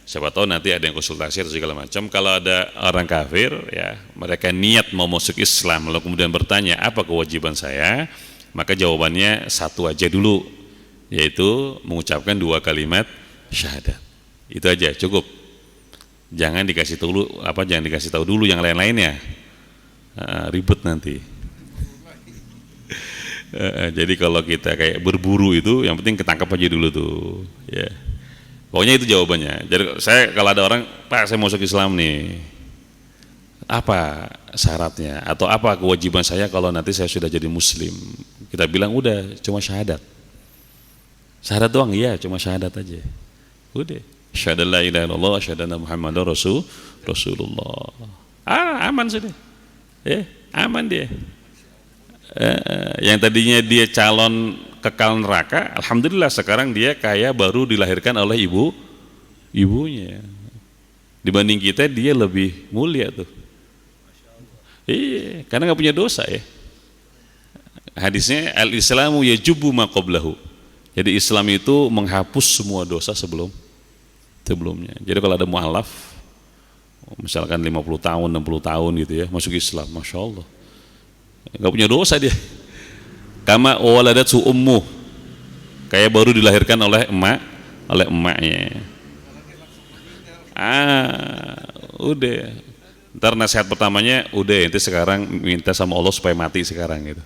Siapa tahu nanti ada yang konsultasi atau segala macam. Kalau ada orang kafir, ya mereka niat mau masuk Islam, lalu kemudian bertanya apa kewajiban saya, maka jawabannya satu aja dulu, yaitu mengucapkan 2 kalimat syahadat. Itu aja cukup. Jangan dikasih tahu dulu yang lain-lainnya. Ribet nanti. Jadi kalau kita kayak berburu itu, yang penting ketangkap aja dulu tuh. Ya. Pokoknya itu jawabannya. Jadi saya kalau ada orang, Pak saya masuk Islam nih, apa syaratnya atau apa kewajiban saya kalau nanti saya sudah jadi Muslim? Kita bilang udah cuma syahadat. Syahadat doang, iya cuma syahadat aja. Udah. Asyhadu an la ilaha illallah, asyhadu anna Muhammadar Rasulullah. Aman sudah. Aman dia. Yang tadinya dia calon kekal neraka, alhamdulillah sekarang dia kaya baru dilahirkan oleh ibunya. Dibanding kita dia lebih mulia tuh. Iya, karena nggak punya dosa ya. Hadisnya al-Islamu yajubu ma qablahu. Jadi Islam itu menghapus semua dosa sebelumnya. Jadi kalau ada mu'alaf, misalkan 50 tahun, 60 tahun gitu ya, masuk Islam, Masya Allah, nggak punya dosa dia. Kama waladatu ummu, kayak baru dilahirkan oleh emaknya. Udah. Ntar nasihat pertamanya, udah ente sekarang minta sama Allah supaya mati sekarang gitu.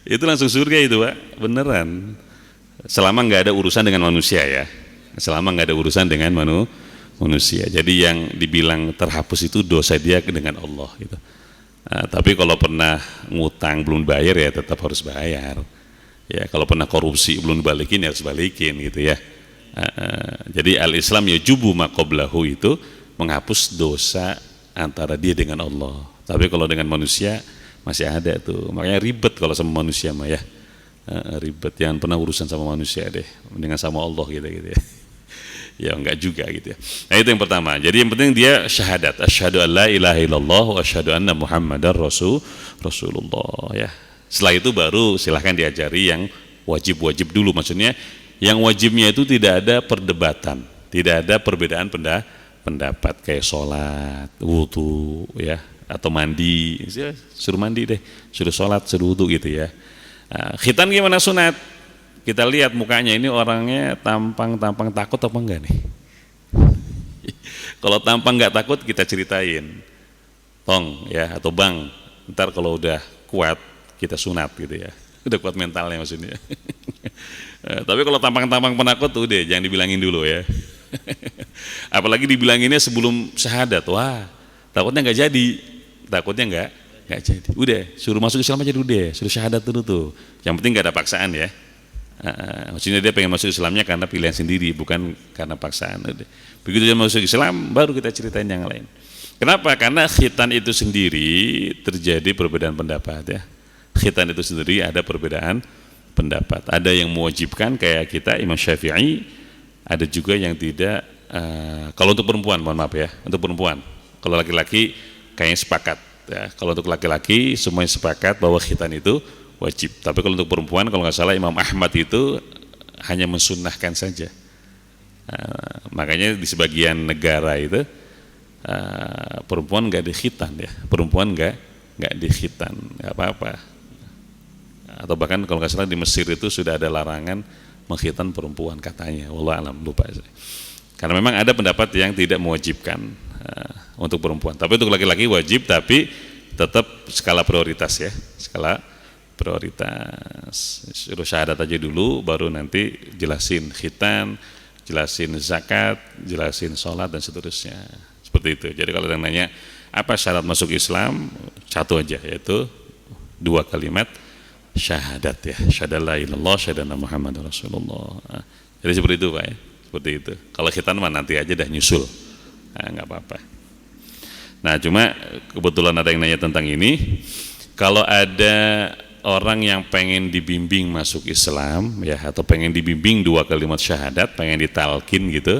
Itu langsung surga itu Pak, beneran. Selama nggak ada urusan dengan manusia ya, selama nggak ada urusan dengan manusia. Jadi yang dibilang terhapus itu dosa dia dengan Allah gitu. Tapi kalau pernah ngutang belum bayar ya tetap harus bayar. Ya, kalau pernah korupsi belum dibalikin ya harus balikin gitu ya. Jadi al-Islam yajubu ma qablahu itu menghapus dosa antara dia dengan Allah. Tapi kalau dengan manusia masih ada tuh. Makanya ribet kalau sama manusia mah ya. Ribet, jangan pernah urusan sama manusia deh, dengan sama Allah gitu ya. Ya enggak juga gitu ya. Nah itu yang pertama. Jadi yang penting dia syahadat, asyhadu an la ilaha illallah wa asyhadu anna muhammadar rasulullah ya. Setelah itu baru silahkan diajari yang wajib-wajib dulu. Maksudnya yang wajibnya itu tidak ada perdebatan, tidak ada perbedaan pendapat kayak sholat, wudu ya, atau mandi. Suruh mandi deh, suruh sholat, suruh wudu gitu ya. Khitan gimana sunat? Kita lihat mukanya ini orangnya tampang takut apa enggak nih? Kalau tampang enggak takut kita ceritain, tong ya atau bang, ntar kalau udah kuat kita sunat gitu ya, udah kuat mentalnya maksudnya. Tapi kalau tampang penakut udah jangan dibilangin dulu ya. Apalagi dibilanginnya sebelum syahadat, wah takutnya nggak jadi, takutnya nggak jadi. Udah suruh masuk Islam aja dulu deh, suruh syahadat dulu tuh. Yang penting nggak ada paksaan ya. Maksudnya dia pengen masuk Islamnya karena pilihan sendiri, bukan karena paksaan. Udah. Begitu dia masuk Islam, baru kita ceritain yang lain. Kenapa? Karena khitan itu sendiri terjadi perbedaan pendapat ya. Khitan itu sendiri ada perbedaan pendapat. Ada yang mewajibkan kayak kita Imam Syafi'i, ada juga yang tidak. Kalau untuk perempuan, mohon maaf ya, untuk perempuan. Kalau laki-laki kayaknya sepakat. Ya. Kalau untuk laki-laki semuanya sepakat bahwa khitan itu wajib. Tapi kalau untuk perempuan, kalau nggak salah Imam Ahmad itu hanya mensunnahkan saja. Makanya di sebagian negara itu perempuan nggak dikhitan ya, perempuan nggak dikhitan, nggak apa-apa. Atau bahkan kalau nggak salah di Mesir itu sudah ada larangan mengkhitan perempuan katanya. Wallah alam, lupa. Karena memang ada pendapat yang tidak mewajibkan untuk perempuan. Tapi untuk laki-laki wajib, tapi tetap skala prioritas ya, skala prioritas. Suruh syahadat aja dulu, baru nanti jelasin khitan, jelasin zakat, jelasin sholat dan seterusnya. Seperti itu. Jadi kalau yang nanya apa syarat masuk Islam, satu aja, yaitu 2 kalimat syahadat ya, syahadat la ilallah, syahadat Muhammad Rasulullah. Jadi seperti itu Pak ya, seperti itu. Kalau khitan mah nanti aja dah nyusul, nggak apa-apa. Nah cuma kebetulan ada yang nanya tentang ini. Kalau ada orang yang pengen dibimbing masuk Islam ya, atau pengen dibimbing 2 kalimat syahadat, pengen ditalkin gitu,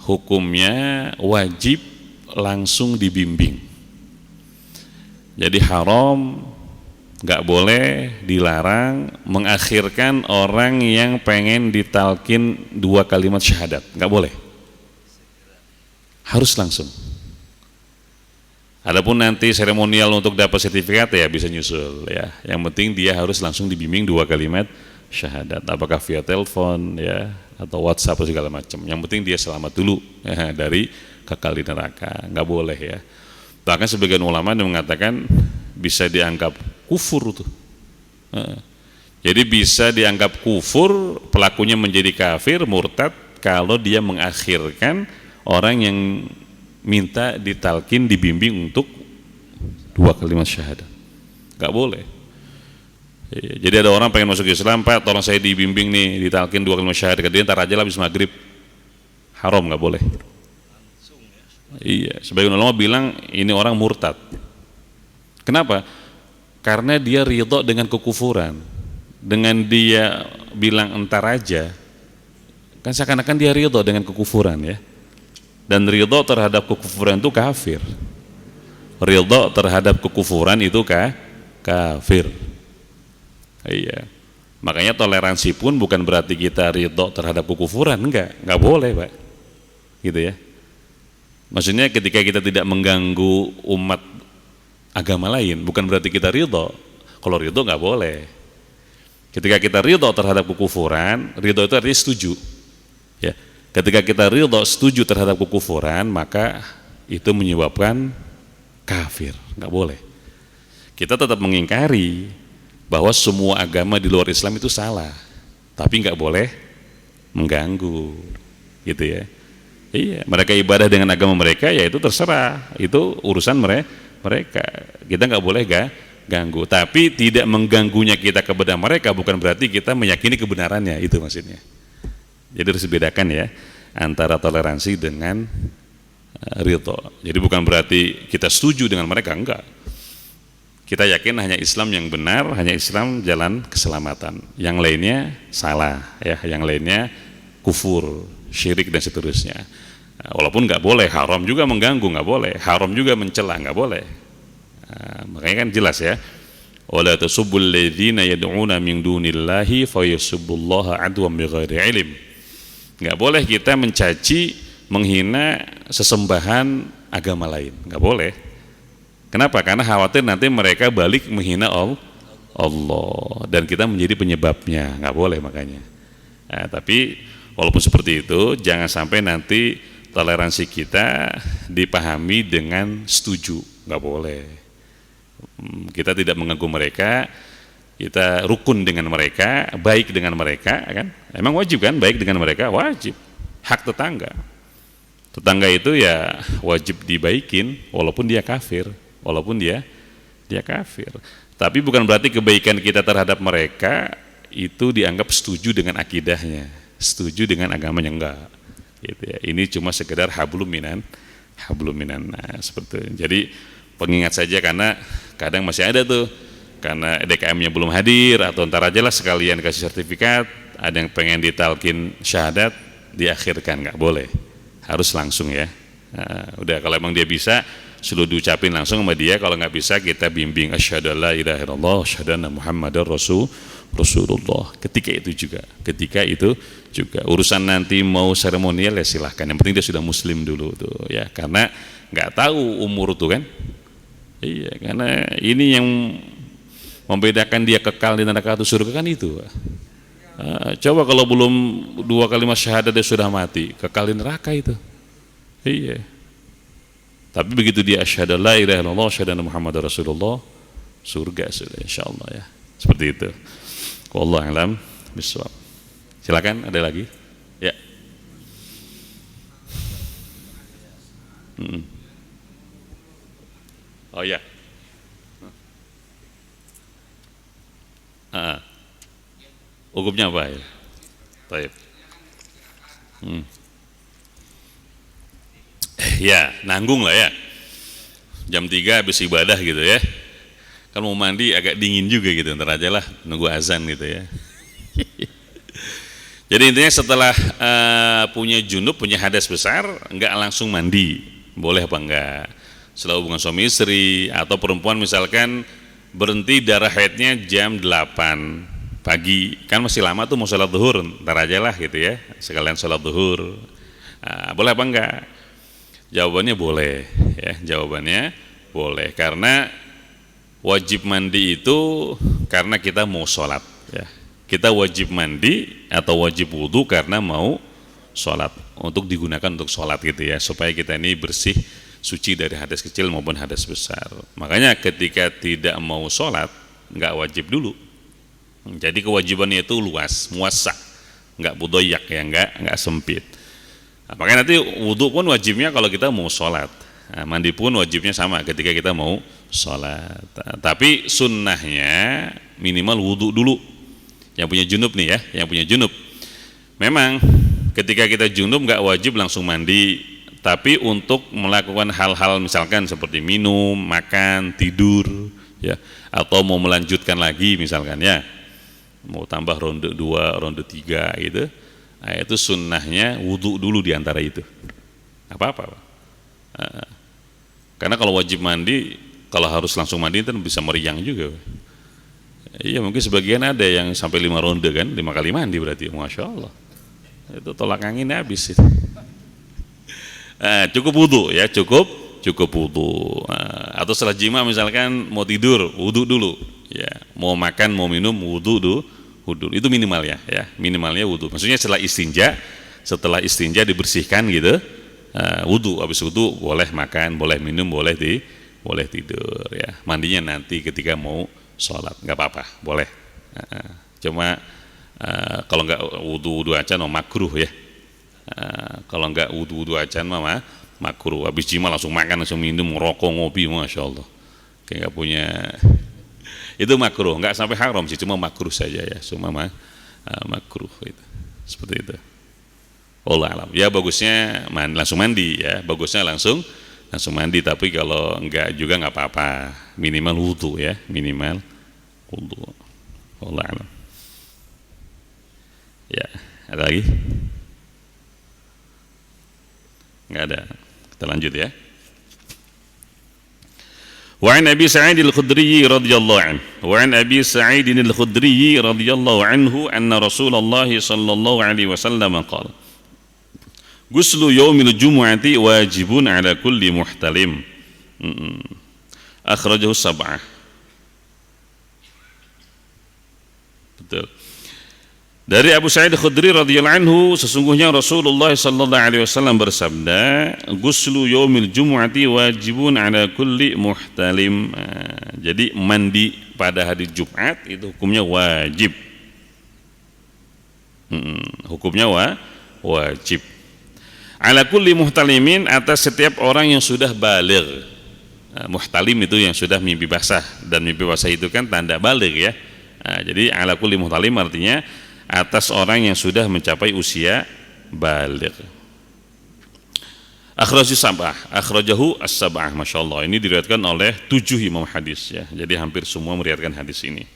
hukumnya wajib langsung dibimbing. Jadi haram, nggak boleh, dilarang mengakhirkan orang yang pengen ditalkin 2 kalimat syahadat, nggak boleh, harus langsung. Adapun nanti seremonial untuk dapat sertifikat ya bisa nyusul ya. Yang penting dia harus langsung dibimbing 2 kalimat syahadat. Apakah via telepon ya atau WhatsApp atau segala macam. Yang penting dia selamat dulu ya, dari kekal di neraka. Nggak boleh ya. Bahkan sebagian ulama yang mengatakan bisa dianggap kufur tuh. Jadi bisa dianggap kufur, pelakunya menjadi kafir, murtad kalau dia mengakhirkan orang yang minta ditalkin, dibimbing untuk 2 kalimat syahadat. Gak boleh. Jadi ada orang pengen masuk Islam, Pak tolong saya dibimbing nih, ditalkin 2 kalimat syahadat. Dia ntar aja lah habis maghrib. Haram, gak boleh. Iya, sebagian ulama bilang ini orang murtad. Kenapa? Karena dia ridho dengan kekufuran. Dengan dia bilang entar aja, kan seakan-akan dia ridho dengan kekufuran ya. Dan ridho terhadap kekufuran itu kafir. Ridho terhadap kekufuran itu kafir. Iya. Makanya toleransi pun bukan berarti kita ridho terhadap kekufuran, enggak boleh Pak. Gitu ya. Maksudnya ketika kita tidak mengganggu umat agama lain, bukan berarti kita ridho. Kalau ridho nggak boleh. Ketika kita ridho terhadap kekufuran, ridho itu artinya setuju. Ya. Ketika kita ridho setuju terhadap kekufuran, maka itu menyebabkan kafir, nggak boleh. Kita tetap mengingkari bahwa semua agama di luar Islam itu salah, tapi nggak boleh mengganggu, gitu ya. Iya, mereka ibadah dengan agama mereka, ya itu terserah, itu urusan mereka. Kita nggak boleh ganggu. Tapi tidak mengganggunya kita kepada mereka bukan berarti kita meyakini kebenarannya, itu maksudnya. Jadi harus dibedakan ya antara toleransi dengan ridho. Jadi bukan berarti kita setuju dengan mereka, enggak. Kita yakin hanya Islam yang benar, hanya Islam jalan keselamatan. Yang lainnya salah, ya. Yang lainnya kufur, syirik dan seterusnya. Walaupun nggak boleh, haram juga mengganggu, nggak boleh. Haram juga mencela, nggak boleh. Makanya kan jelas ya. Wala tasubbul ladzina yad'una min dunillahi fayasubbullaha adwan bighairi ilm. Nggak boleh kita mencaci, menghina sesembahan agama lain, nggak boleh. Kenapa? Karena khawatir nanti mereka balik menghina Allah dan kita menjadi penyebabnya, nggak boleh makanya. Tapi walaupun seperti itu, jangan sampai nanti toleransi kita dipahami dengan setuju, nggak boleh. Kita tidak mengganggu mereka, kita rukun dengan mereka, baik dengan mereka, kan? Emang wajib kan baik dengan mereka? Wajib. Hak tetangga. Tetangga itu ya wajib dibaikin walaupun dia kafir, walaupun dia kafir. Tapi bukan berarti kebaikan kita terhadap mereka itu dianggap setuju dengan akidahnya, setuju dengan agamanya, enggak. Gitu ya. Ini cuma sekedar hablum minan. Nah, seperti itu. Jadi pengingat saja karena kadang masih ada tuh, karena DKM-nya belum hadir atau ntar aja lah sekalian kasih sertifikat, ada yang pengen ditalkin syahadat, diakhirkan, nggak boleh, harus langsung ya. Udah kalau emang dia bisa, sudah diucapin langsung sama dia. Kalau nggak bisa, kita bimbing asyhadu alla ilaha illallah asyhadu anna muhammadar rasulullah. Ketika itu juga urusan nanti mau seremonial ya silahkan, yang penting dia sudah muslim dulu tuh ya, karena nggak tahu umur tuh kan. Iya, karena ini yang membedakan dia kekal di neraka atau surga kan itu. Coba kalau belum 2 kalimat syahadat dia sudah mati, kekal di neraka itu. Iya. Tapi begitu dia asyhadu la ilaha illallah asyhadu anna muhammadar rasulullah, surga sudah insyaallah ya. Seperti itu. Wallahu a'lam bishawab. Silakan, ada lagi? Ya. Oh ya. Hukumnya apa ya? Baik. Ya, nanggung lah ya. Jam 3 habis ibadah gitu ya. Kan mau mandi agak dingin juga gitu, ntar aja lah nunggu azan gitu ya. Jadi intinya setelah punya junub, punya hadas besar, enggak langsung mandi. Boleh apa enggak? Setelah hubungan suami istri, atau perempuan misalkan berhenti darah haidnya jam 8 pagi, kan masih lama tuh mau sholat zuhur, ntar aja lah gitu ya, sekalian sholat zuhur. Boleh apa enggak? Jawabannya boleh ya, jawabannya boleh, karena wajib mandi itu karena kita mau sholat ya. Kita wajib mandi atau wajib wudhu karena mau sholat, untuk digunakan untuk sholat gitu ya, supaya kita ini bersih, suci dari hadas kecil maupun hadas besar. Makanya ketika tidak mau sholat nggak wajib dulu. Jadi kewajibannya itu luas, muasa, nggak budoyak ya, nggak sempit. Makanya nanti wudhu pun wajibnya kalau kita mau sholat, mandi pun wajibnya sama ketika kita mau sholat. Tapi sunnahnya minimal wudhu dulu. Yang punya junub nih ya, yang punya junub. Memang ketika kita junub nggak wajib langsung mandi, tapi untuk melakukan hal-hal misalkan seperti minum, makan, tidur, ya, atau mau melanjutkan lagi misalkan ya, mau tambah ronde 2, ronde 3 gitu. Nah, itu sunnahnya wudhu dulu diantara itu. Apa-apa. Karena kalau wajib mandi, kalau harus langsung mandi itu bisa meriang juga. Iya, mungkin sebagian ada yang sampai 5 ronde kan, 5 kali mandi berarti, masya Allah. Itu tolak angin habis itu. Cukup wudhu ya, cukup wudhu. Atau setelah jima misalkan mau tidur, wudhu dulu. Ya, mau makan, mau minum, wudhu dulu. Itu minimal ya, minimalnya wudhu. Maksudnya setelah istinja dibersihkan gitu, wudhu. Habis wudhu boleh makan, boleh minum, boleh tidur ya. Mandinya nanti ketika mau sholat, nggak apa-apa, boleh. Cuma kalau nggak wudhu acan makruh ya. Kalau nggak wudhu acan makruh. Habis jima langsung makan, langsung minum, ngerokok, ngopi, masya Allah. Kayak nggak punya Itu makruh, enggak sampai haram sih, cuma makruh saja ya, cuma makruh itu. Seperti itu. Wallahu alam. Ya bagusnya langsung mandi ya, bagusnya langsung mandi, tapi kalau enggak juga enggak apa-apa, minimal wudu ya, minimal wudu. Wallahu alam. Ya, ada lagi? Enggak ada. Kita lanjut ya. وعن أبي سعيد الخدري رضي الله عنه وعن أبي سعيد الخدري رضي الله عنه أن رسول الله صلى الله عليه وسلم قال غسل يوم الجمعة واجب على كل محتلم أخرجه السبعة. Betul. Dari Abu Sa'id Khudri radhiyallahu anhu, sesungguhnya Rasulullah sallallahu alaihi wasallam bersabda, "Ghuslu yaumil jumu'ati wajibun ala kulli muhtalim." Jadi mandi pada hari Jumat itu hukumnya wajib. Hukumnya wajib. Ala kulli muhtalimin, atas setiap orang yang sudah baligh. Muhtalim itu yang sudah mimpi basah, dan mimpi basah itu kan tanda baligh ya. Jadi ala kulli muhtalim artinya atas orang yang sudah mencapai usia baligh. Akhrajahu as-sab'ah, masyaallah. Ini diriwayatkan oleh 7 imam hadis ya. Jadi hampir semua meriwayatkan hadis ini.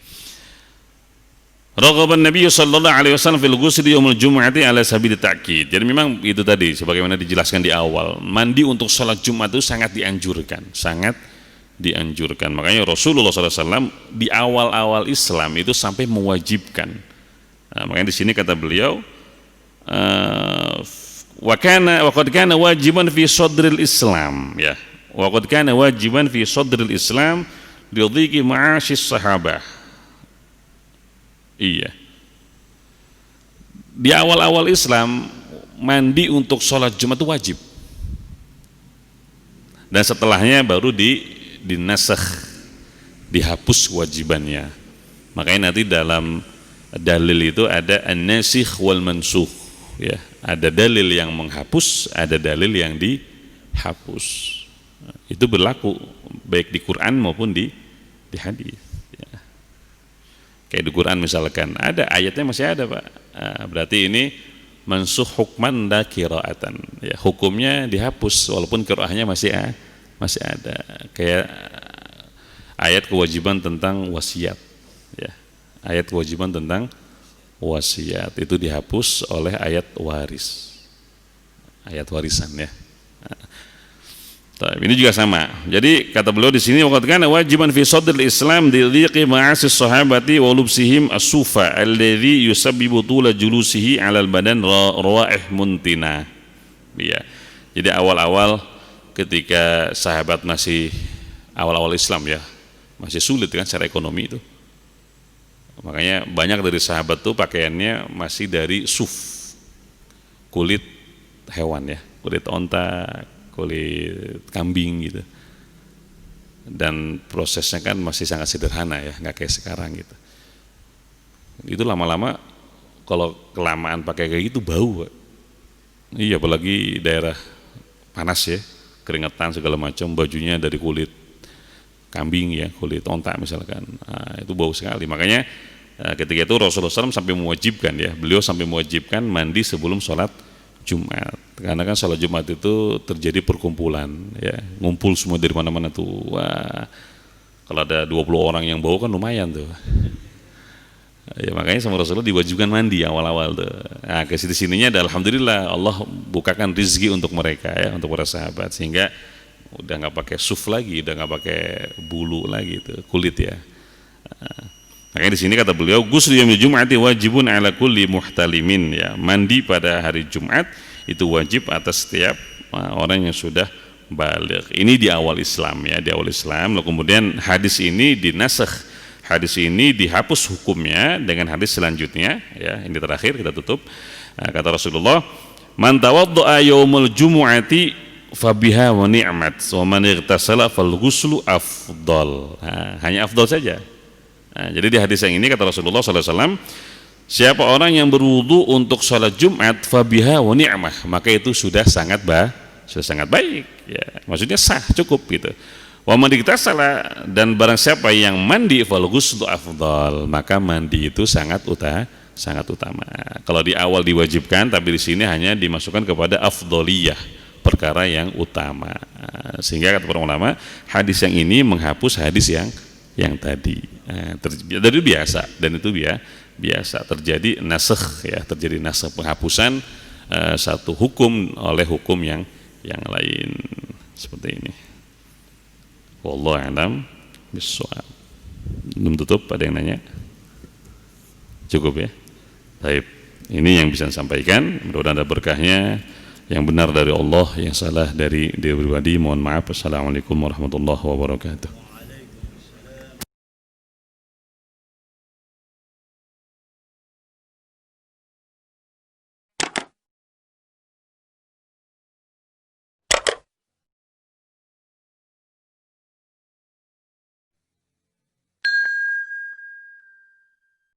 Raghaban Nabi sallallahu alaihi wasallam fil ghusli yaumil jumu'ati ala sabil ta'kid. Jadi memang itu tadi sebagaimana dijelaskan di awal, mandi untuk salat Jumat itu sangat dianjurkan, Makanya Rasulullah SAW di awal-awal Islam itu sampai mewajibkan. Makanya di sini kata beliau, wa qad kana wajiban fi sadril Islam ya. Wa qad kana wajiban fi sadril Islam li dhiqi ma'asyis sahabah. Iya. Di awal-awal Islam mandi untuk sholat Jumat itu wajib. Dan setelahnya baru dinasakh, dihapus kewajibannya. Makanya nanti dalam dalil itu ada an-nasikh wal mansukh ya, ada dalil yang menghapus, ada dalil yang dihapus. Itu berlaku baik di Quran maupun di hadis ya. Kayak di Quran misalkan ada ayatnya masih ada Pak, berarti ini mansukh hukman la qiraatan ya, hukumnya dihapus walaupun qiraahnya masih ada. Kayak ayat kewajiban tentang wasiat ya. Ayat kewajiban tentang wasiat itu dihapus oleh ayat warisan ya. Ini juga sama. Jadi kata beliau di sini, waqad kana wajiban fi sadril Islam lidhiqi ma'asis sahabati wa lubsihim as-sufa alladhi yusabbibu tula julusihi 'alal badan rawaih muntina. Ya. Jadi awal-awal ketika sahabat masih awal-awal Islam ya, masih sulit kan secara ekonomi itu. Makanya banyak dari sahabat tuh pakaiannya masih dari suf, kulit hewan ya, kulit onta, kulit kambing gitu. Dan prosesnya kan masih sangat sederhana ya, nggak kayak sekarang gitu. Itu lama-lama kalau kelamaan pakai kayak gitu bau, Pak. Iya, apalagi daerah panas ya, keringetan segala macam, bajunya dari kulit kambing ya, kulit onta misalkan, itu bau sekali. Makanya ketika itu Rasulullah SAW sampai mewajibkan ya, beliau sampai mewajibkan mandi sebelum sholat Jumat, karena kan sholat Jumat itu terjadi perkumpulan ya, ngumpul semua dari mana-mana tuh. Wah, kalau ada 20 orang yang bau kan lumayan tuh ya, makanya sama Rasulullah diwajibkan mandi awal-awal tuh. Nah, ke sini-sininya alhamdulillah Allah bukakan rizki untuk mereka ya, untuk para sahabat, sehingga udah nggak pakai suf lagi, udah nggak pakai bulu lagi itu kulit ya. Makanya di sini kata beliau, ghuslu yaumil jumu'ati wajibun ala kulli muhtalimin ya, mandi pada hari Jumat itu wajib atas setiap orang yang sudah baligh. Ini di awal Islam ya, di awal Islam. Lalu kemudian hadis ini dinasakh, hadis ini dihapus hukumnya dengan hadis selanjutnya ya. Ini terakhir kita tutup. Kata Rasulullah, man tawaddaa yaumul jumu'ati fabiha wa ni'mat wa man ightasala fal ghuslu afdal. Hanya afdal saja. Jadi di hadis yang ini kata Rasulullah SAW, siapa orang yang berwudu untuk sholat Jumat fabiha wa ni'mah, maka itu sudah sangat baik ya. Maksudnya sah, cukup gitu. Wa man iktasala, dan barang siapa yang mandi fal ghuslu afdal, maka mandi itu sangat utama. Kalau di awal diwajibkan, tapi di sini hanya dimasukkan kepada afdoliyah, perkara yang utama. Sehingga kata para ulama, hadis yang ini menghapus hadis yang tadi. Jadi biasa, dan itu biasa terjadi nasakh, ya, terjadi nasakh, penghapusan satu hukum oleh hukum yang lain, seperti ini. Wallahu a'lam bishawab. Belum tutup, ada yang nanya? Cukup ya? Baik, ini yang bisa saya sampaikan. Mudah-mudahan ada berkahnya. Yang benar dari Allah, yang salah dari diri pribadi. Mohon maaf. Assalamualaikum warahmatullahi wabarakatuh.